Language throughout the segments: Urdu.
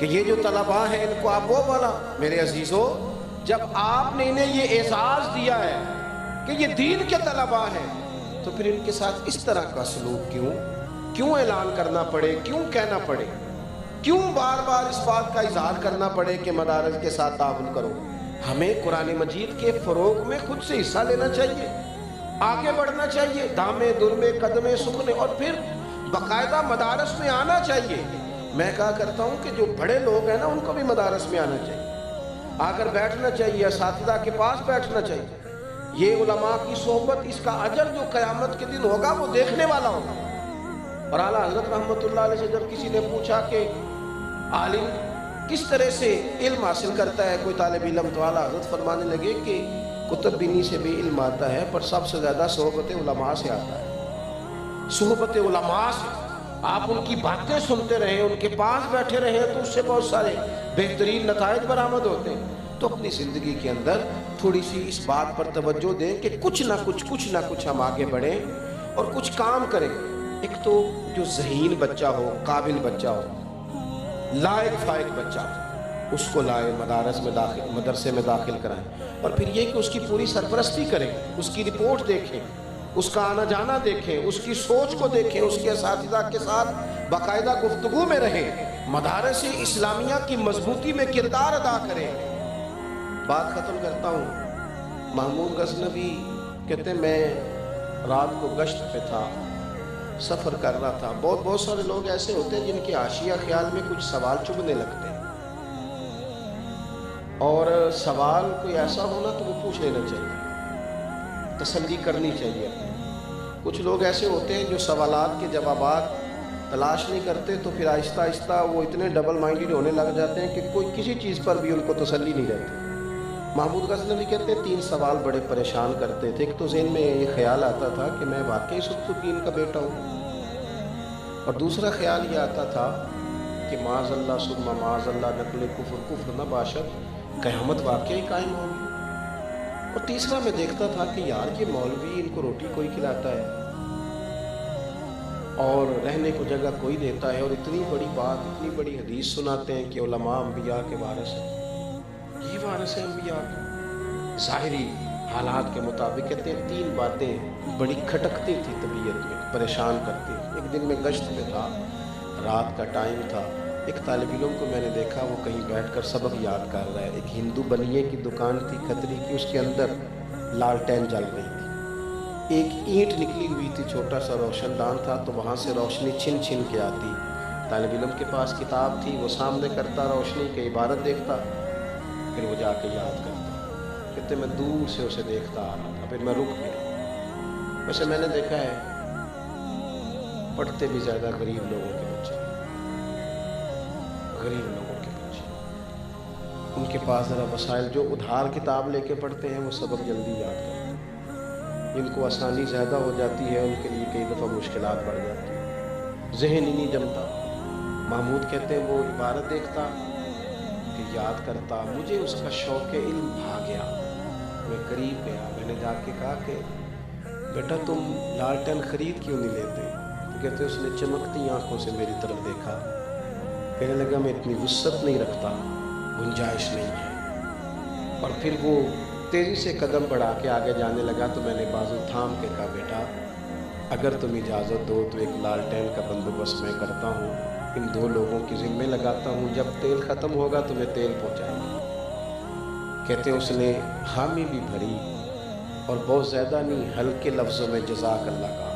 کہ یہ جو طلباء ہیں ان کو آپ وہ بولا۔ میرے عزیزو، جب آپ نے انہیں یہ اعزاز دیا ہے کہ یہ دین کے طلباء ہیں، تو پھر ان کے ساتھ اس طرح کا سلوک کیوں اعلان کرنا پڑے، کیوں کہنا پڑے، کیوں بار بار اس بات کا اظہار کرنا پڑے کہ مدارس کے ساتھ تعاون کرو؟ ہمیں قرآن مجید کے فروغ میں خود سے حصہ لینا چاہیے، آگے بڑھنا چاہیے، دامے درمے قدمے سکھنے، اور پھر باقاعدہ مدارس میں آنا چاہیے۔ میں کہا کرتا ہوں کہ جو بڑے لوگ ہیں نا، ان کو بھی مدارس میں آنا چاہیے، آ کر بیٹھنا چاہیے، اساتذہ کے پاس بیٹھنا چاہیے۔ یہ علماء کی صحبت، اس کا اجر جو قیامت کے دن ہوگا وہ دیکھنے والا ہوگا۔ اور اعلیٰ حضرت رحمت اللہ علیہ سے جب کسی نے پوچھا کہ عالم کس طرح سے علم حاصل کرتا ہے کوئی طالب علم، تو اعلیٰ حضرت فرمانے لگے کہ کتب بینی سے بھی علم آتا ہے، پر سب سے زیادہ صحبت علماء سے آتا ہے۔ صحبت علماء سے آپ ان کی باتیں سنتے رہیں، ان کے پاس بیٹھے رہیں، تو اس سے بہت سارے بہترین نتائج برآمد ہوتے ہیں۔ تو اپنی زندگی کے اندر تھوڑی سی اس بات پر توجہ دیں کہ کچھ نہ کچھ ہم آگے بڑھیں اور کچھ کام کریں۔ ایک تو جو ذہین بچہ ہو، قابل بچہ ہو، لائق فائق بچہ ہو، اس کو لائے مدرسے میں داخل کرائیں، اور پھر یہ کہ اس کی پوری سرپرستی کریں، اس کی رپورٹ دیکھیں، اس کا آنا جانا دیکھیں، اس کی سوچ کو دیکھیں، اس کے اساتذہ کے ساتھ باقاعدہ گفتگو میں رہیں، مدارس اسلامیہ کی مضبوطی میں کردار ادا کریں۔ بات ختم کرتا ہوں۔ محمود غزنوی کہتے ہیں میں رات کو گشت پہ تھا، سفر کر رہا تھا۔ بہت سارے لوگ ایسے ہوتے ہیں جن کے حاشیہ خیال میں کچھ سوال چبھنے لگتے ہیں، اور سوال کوئی ایسا ہونا تو وہ پوچھ لینا چاہیے، تسلی کرنی چاہیے۔ کچھ لوگ ایسے ہوتے ہیں جو سوالات کے جوابات تلاش نہیں کرتے، تو پھر آہستہ آہستہ وہ اتنے ڈبل مائنڈڈ ہونے لگ جاتے ہیں کہ کوئی کسی چیز پر بھی ان کو تسلی نہیں رہتی۔ محمود غزنوی کہتے ہیں 3 سوال بڑے پریشان کرتے تھے۔ ایک تو ذہن میں یہ خیال آتا تھا کہ میں واقعی سبکتگین کا بیٹا ہوں، اور دوسرا خیال یہ آتا تھا کہ معاذ اللہ ثم معاذ اللہ نقل کفر نہ باشد، قیامت واقعی قائم ہوگی۔ اور تیسرا میں دیکھتا تھا کہ یار یہ مولوی ان کو روٹی کوئی کھلاتا ہے اور رہنے کو جگہ کوئی دیتا ہے، اور اتنی بڑی بات، اتنی بڑی حدیث سناتے ہیں کہ علماء انبیاء کے وارث ہیں، یہ وارث ہیں انبیاء کے۔ ظاہری حالات کے مطابق کہتے ہیں 3 باتیں بڑی کھٹکتی تھی طبیعت میں، پریشان کرتی۔ ایک دن میں گشت پہ تھا، رات کا ٹائم تھا، ایک طالب علم کو میں نے دیکھا وہ کہیں بیٹھ کر سبق یاد کر رہا ہے۔ ایک ہندو بنیے کی دکان تھی کھتری کی، اس کے اندر لالٹین جل رہی تھی، ایک اینٹ نکلی ہوئی تھی، چھوٹا سا روشن دان تھا، تو وہاں سے روشنی چھن چھن کے آتی۔ طالب علم کے پاس کتاب تھی، وہ سامنے کرتا روشنی کے عبارت دیکھتا، پھر وہ جا کے یاد کرتا۔ کہتے میں دور سے اسے دیکھتا آ رہا تھا، پھر میں رک گیا۔ ویسے میں نے دیکھا ہے پڑھتے بھی زیادہ غریب لوگوں کے بچے، غریب لوگوں کے بچے، ان کے پاس ذرا وسائل، جو ادھار کتاب لے کے پڑھتے ہیں وہ سبق جلدی یاد کرتے ہیں، جن کو آسانی زیادہ ہو جاتی ہے ان کے لیے کئی دفعہ مشکلات بڑھ جاتی ہیں، ذہن ہی نہیں جمتا۔ محمود کہتے ہیں وہ عبارت دیکھتا کہ یاد کرتا، مجھے اس کا شوق علم بھا گیا، میں قریب گیا، میں نے جا کے کہا کہ بیٹا تم لالٹین خرید کیوں نہیں لیتے؟ تو کہتے اس نے چمکتی آنکھوں سے میری طرف دیکھا، کہنے لگا میں اتنی وسعت نہیں رکھتا، گنجائش نہیں ہے، اور پھر وہ تیزی سے قدم بڑھا کے آگے جانے لگا، تو میں نے بازو تھام کے کہا بیٹا اگر تم اجازت دو تو ایک لالٹین کا بندوبست میں کرتا ہوں، ان 2 لوگوں کی ذمہ لگاتا ہوں، جب تیل ختم ہوگا تمہیں تیل پہنچائیں گے۔ کہتے اس نے حامی بھی بھری اور بہت زیادہ نہیں، ہلکے لفظوں میں جزاک اللہ کہا۔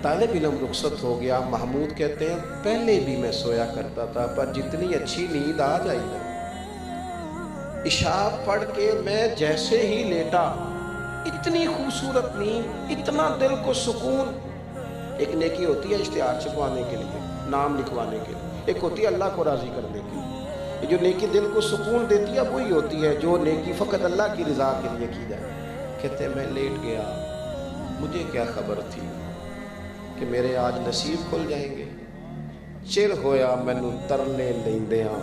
طالب علم رخصت ہو گیا۔ محمود کہتے ہیں پہلے بھی میں سویا کرتا تھا، پر جتنی اچھی نیند آ جائی نا، عشاء پڑھ کے میں جیسے ہی لیٹا، اتنی خوبصورت نیند، اتنا دل کو سکون۔ ایک نیکی ہوتی ہے اشتہار چھپوانے کے لیے، نام لکھوانے کے لیے، ایک ہوتی ہے اللہ کو راضی کرنے کے لیے۔ یہ جو نیکی دل کو سکون دیتی ہے وہی ہوتی ہے جو نیکی فقط اللہ کی رضا کے لیے کی جائے۔ کہتے میں لیٹ گیا، مجھے کیا خبر تھی کہ میرے آج نصیب کھل جائیں گے۔ چر ہویا مینوں ترلے لیندیاں،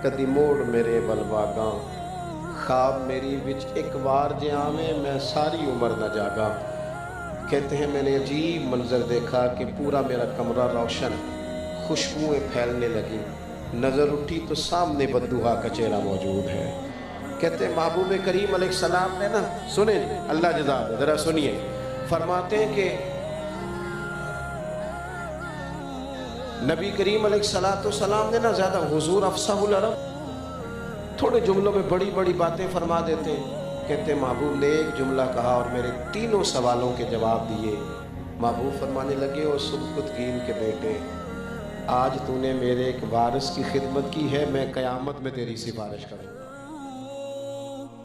کدی موڑ میرے بلواگاں، خواب میری وچ ایک وار جے آویں، میں ساری عمر نہ جاگا۔ کہتے ہیں میں نے عجیب منظر دیکھا کہ پورا میرا کمرہ روشن، خوشبوئیں پھیلنے لگیں، نظر اٹھی تو سامنے بدوہا کا چہرہ موجود ہے. کہتے ہیں محبوب کریم علیہ السلام نے نا، سنیں اللہ جزا دے، ذرا سنیے، فرماتے ہیں کہ نبی کریم علیہ السلام نے نا زیادہ حضور افصح العرب، تھوڑے جملوں میں بڑی بڑی باتیں فرما دیتے ہیں. کہتے ہیں محبوب نے ایک جملہ کہا اور میرے تینوں سوالوں کے جواب دیے. محبوب فرمانے لگے، او سبکتگین کے بیٹے، آج تو نے میرے ایک وارث کی خدمت کی ہے، میں قیامت میں تیری سفارش کروں.